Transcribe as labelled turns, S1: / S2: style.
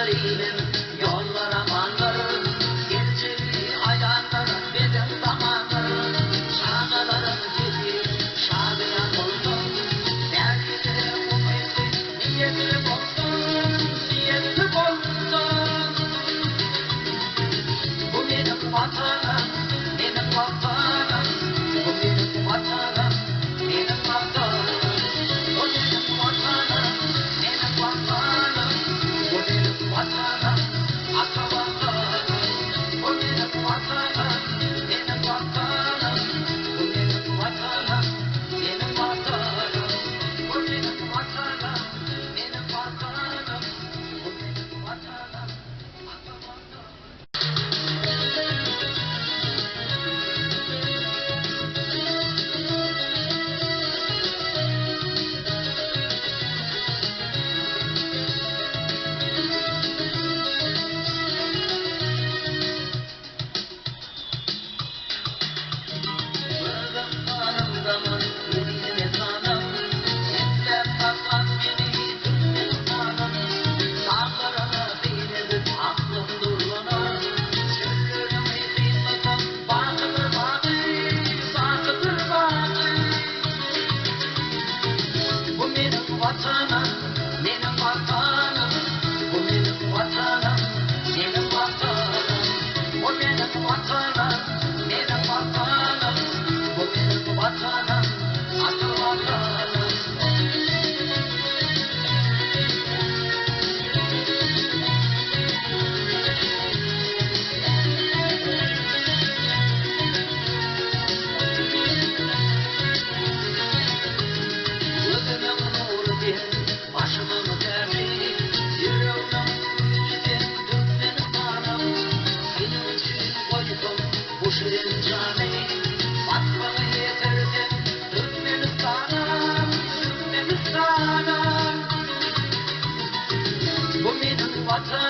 S1: değilim, yollara varlarım. Gerçeği ayarlarım, benim zamanlarım. Şarkılarım gibi şarkıya koydum. Dergileri umutlu, niyetli bozdum, niyetli bozdum. Bu benim vatanım, benim vatanım. Bu benim vatanım, benim vatanım. Bu benim vatanım, benim vatanım. Bu benim vatanım, ata vatanım. Bu benim vatanım, benim vatanım. Bu benim vatanım, benim vatanım. Bu benim vatanım, benim vatanım. Bu benim vatanım, ata vatanım. Vatanım, benim vatanım, bu benim vatanım, benim vatanım, bu benim vatanım, benim vatanım, bu benim vatanım, ata vatanım. Gözümün nuru bir, başımın derdi, yüreğimin yüzüden dönmenin kanım. Senin için koydum bu şirin canı, batmanı yeterdi, Türkmenistan'ım, Türkmenistan'ım. Bu benim vatanım.